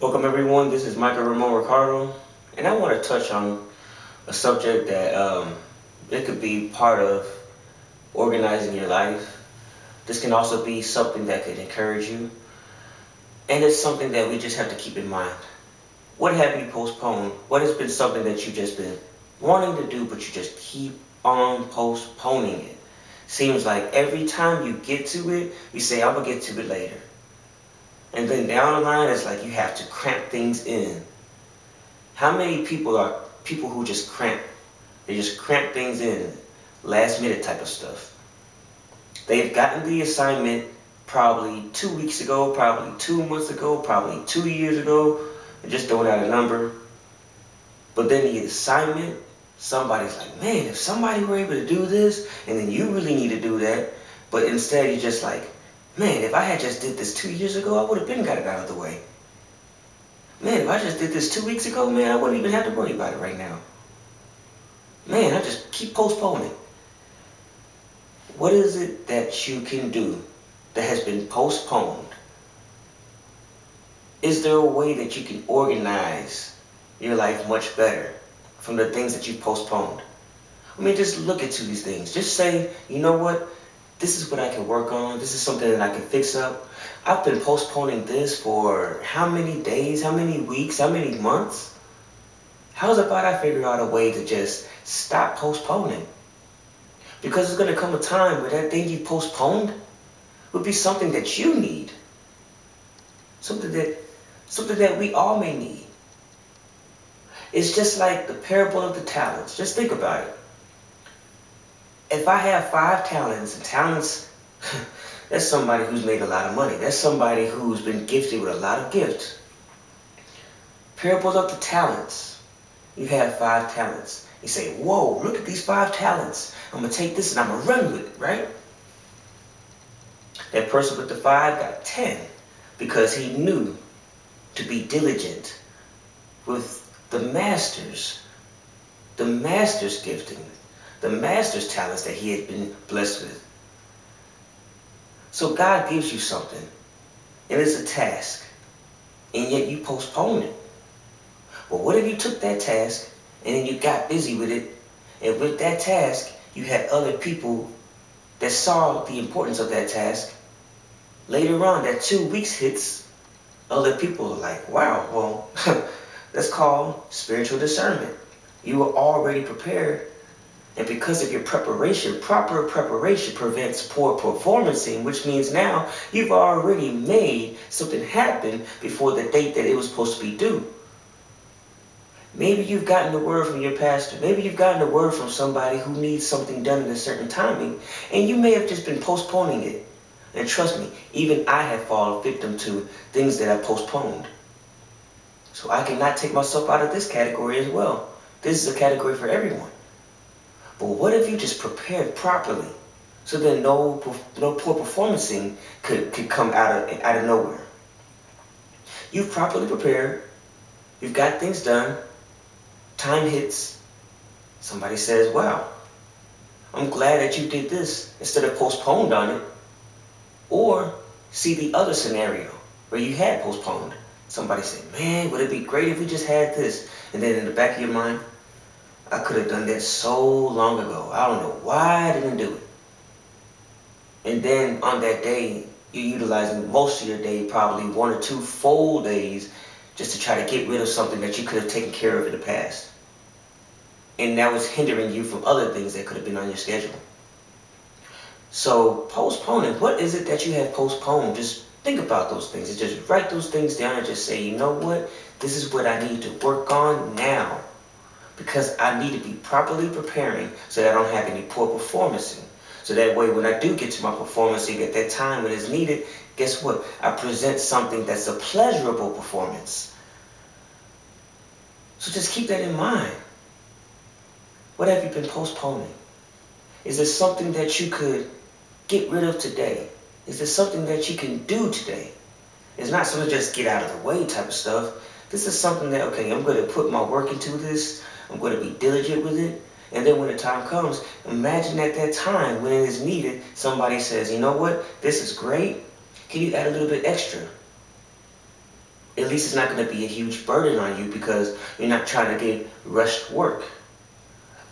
Welcome everyone, this is Michael Ricardo, and I want to touch on a subject that it could be part of organizing your life. This can also be something that could encourage you, and it's something that we just have to keep in mind. What have you postponed? What has been something that you just been wanting to do, but you just keep on postponing it? Seems like every time you get to it, you say, I'm gonna get to it later. And then down the line, it's like you have to cramp things in. How many people are people who just cramp? They just cramp things in, last minute type of stuff. They've gotten the assignment probably 2 weeks ago, probably 2 months ago, probably 2 years ago, and just throwing out a number. But then the assignment, somebody's like, man, if somebody were able to do this, and then you really need to do that, but instead you're just like, man, if I had just did this 2 years ago, I would have been got it out of the way. Man, if I just did this 2 weeks ago, man, I wouldn't even have to worry about it right now. Man, I just keep postponing. What is it that you can do that has been postponed? Is there a way that you can organize your life much better from the things that you've postponed? I mean, just look into these things. Just say, you know what? This is what I can work on. This is something that I can fix up. I've been postponing this for how many days, how many weeks, how many months? How's about I figure out a way to just stop postponing? Because there's going to come a time where that thing you postponed would be something that you need. Something that we all may need. It's just like the parable of the talents. Just think about it. If I have 5 talents, and talents, that's somebody who's made a lot of money. That's somebody who's been gifted with a lot of gifts. Parables of the talents. You have 5 talents. You say, whoa, look at these 5 talents. I'm going to take this and I'm going to run with it, right? That person with the 5 got 10 because he knew to be diligent with the master's gifting, the master's talents that he had been blessed with. So God gives you something, and it's a task, and yet you postpone it. Well, what if you took that task, and then you got busy with it, and with that task, you had other people that saw the importance of that task. Later on, that 2 weeks hits, other people are like, wow, well, that's called spiritual discernment. You were already prepared. And because of your preparation, proper preparation prevents poor performancing, which means now you've already made something happen before the date that it was supposed to be due. Maybe you've gotten the word from your pastor. Maybe you've gotten the word from somebody who needs something done in a certain timing, and you may have just been postponing it. And trust me, even I have fallen victim to things that I postponed. So I cannot take myself out of this category as well. This is a category for everyone. But what if you just prepared properly so that no poor performancing could come out of nowhere? You've properly prepared. You've got things done. Time hits. Somebody says, wow, I'm glad that you did this instead of postponed on it. Or see the other scenario where you had postponed. Somebody said, man, would it be great if we just had this? And then in the back of your mind, I could have done that so long ago. I don't know why I didn't do it. And then on that day, you're utilizing most of your day, probably 1 or 2 full days, just to try to get rid of something that you could have taken care of in the past. And now it's hindering you from other things that could have been on your schedule. So postponing, what is it that you have postponed? Just think about those things and just write those things down and just say, you know what? This is what I need to work on now. Because I need to be properly preparing so that I don't have any poor performancing. So that way when I do get to my performancing at that time when it's needed, guess what? I present something that's a pleasurable performance. So just keep that in mind. What have you been postponing? Is there something that you could get rid of today? Is there something that you can do today? It's not something just get out of the way type of stuff. This is something that, okay, I'm going to put my work into this. I'm going to be diligent with it. And then when the time comes, imagine at that time when it is needed, somebody says, you know what, this is great. Can you add a little bit extra? At at least it's not going to be a huge burden on you because you're not trying to get rushed work.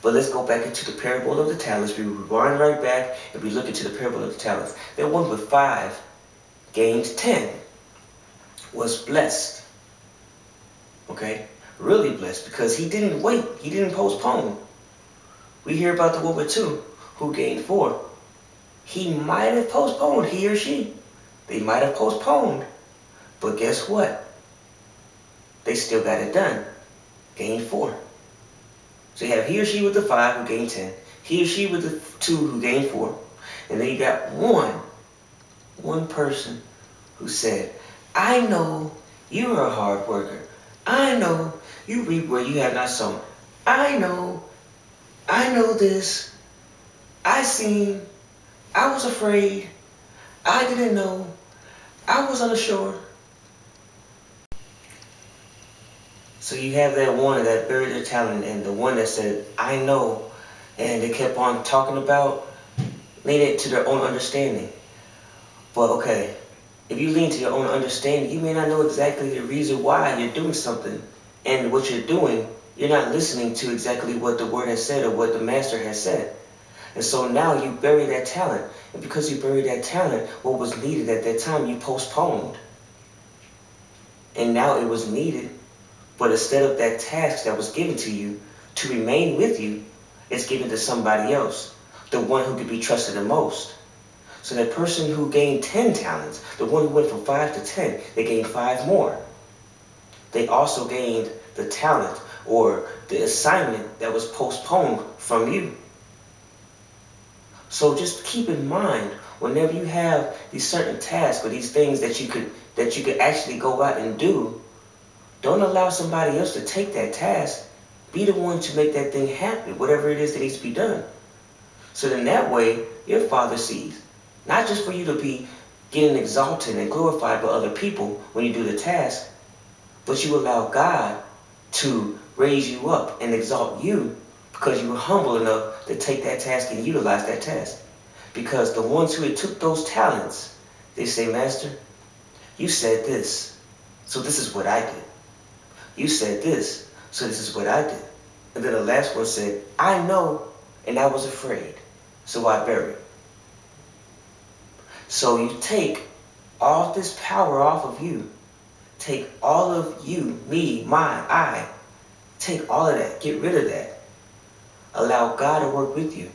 But let's go back into the parable of the talents. We rewind right back and we look into the parable of the talents. That one with 5 gained 10, was blessed. Okay? Really blessed because he didn't wait. He didn't postpone. We hear about the one with 2 who gained 4. He might have postponed, he or she. They might have postponed. But guess what? They still got it done. Gained 4. So you have he or she with the 5 who gained 10. He or she with the 2 who gained 4. And then you got one person who said, I know you're a hard worker. I know you reap where you have not sown. I know this. I seen. I was afraid. I didn't know. I was unsure. So you have that one that buried their talent and the one that said, I know. And they kept on talking about leaning it to their own understanding. But okay, if you lean to your own understanding, you may not know exactly the reason why you're doing something. And what you're doing, you're not listening to exactly what the word has said or what the master has said. And so now you bury that talent. And because you buried that talent, what was needed at that time, you postponed. And now it was needed. But instead of that task that was given to you to remain with you, it's given to somebody else, the one who could be trusted the most. So that person who gained 10 talents, the one who went from 5 to 10, they gained 5 more. They also gained the talent or the assignment that was postponed from you. So just keep in mind, whenever you have these certain tasks or these things that you could actually go out and do, don't allow somebody else to take that task. Be the one to make that thing happen, whatever it is that needs to be done. So then that way, your Father sees. Not just for you to be getting exalted and glorified by other people when you do the task, but you allow God to raise you up and exalt you because you were humble enough to take that task and utilize that task. Because the ones who had took those talents, they say, Master, you said this, so this is what I did. You said this, so this is what I did. And then the last one said, I know, and I was afraid, so I buried. So you take all this power off of you. Take all of you, me, my, I. Take all of that. Get rid of that. Allow God to work with you.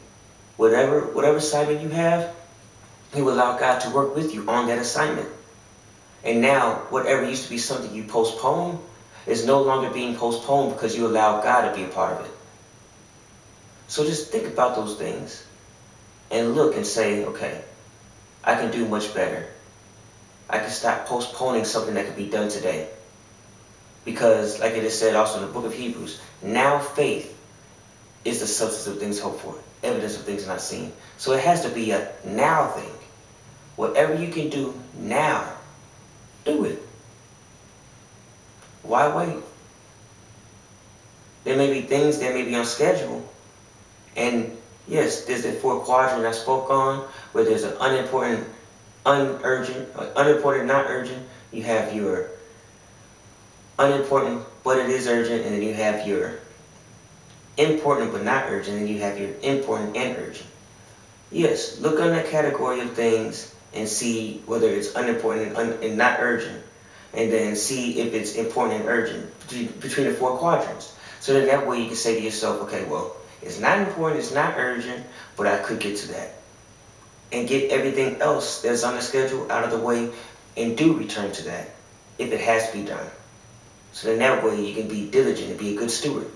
Whatever assignment you have, you allow God to work with you on that assignment. And now, whatever used to be something you postpone is no longer being postponed because you allow God to be a part of it. So just think about those things and look and say, okay, I can do much better. I can stop postponing something that could be done today. Because, like it is said also in the book of Hebrews, now faith is the substance of things hoped for, evidence of things not seen. So it has to be a now thing. Whatever you can do now, do it. Why wait? There may be things that may be on schedule. And yes, there's the 4 quadrant I spoke on, where there's an unimportant, unimportant, not urgent. You have your unimportant, but it is urgent, and then you have your important but not urgent, and you have your important and urgent. Yes, look on that category of things and see whether it's unimportant and not urgent, and then see if it's important and urgent between the 4 quadrants. So then that way you can say to yourself, okay, well, it's not important, it's not urgent, but I could get to that. And get everything else that's on the schedule out of the way and do return to that if it has to be done. So then that way you can be diligent and be a good steward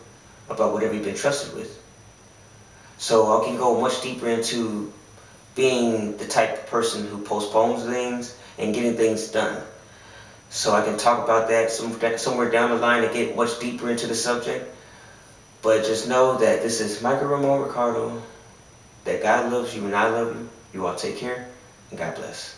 about whatever you've been trusted with. So I can go much deeper into being the type of person who postpones things and getting things done. So I can talk about that somewhere down the line to get much deeper into the subject. But just know that this is Michael Ramon Ricardo, that God loves you and I love you. You all take care, and God bless.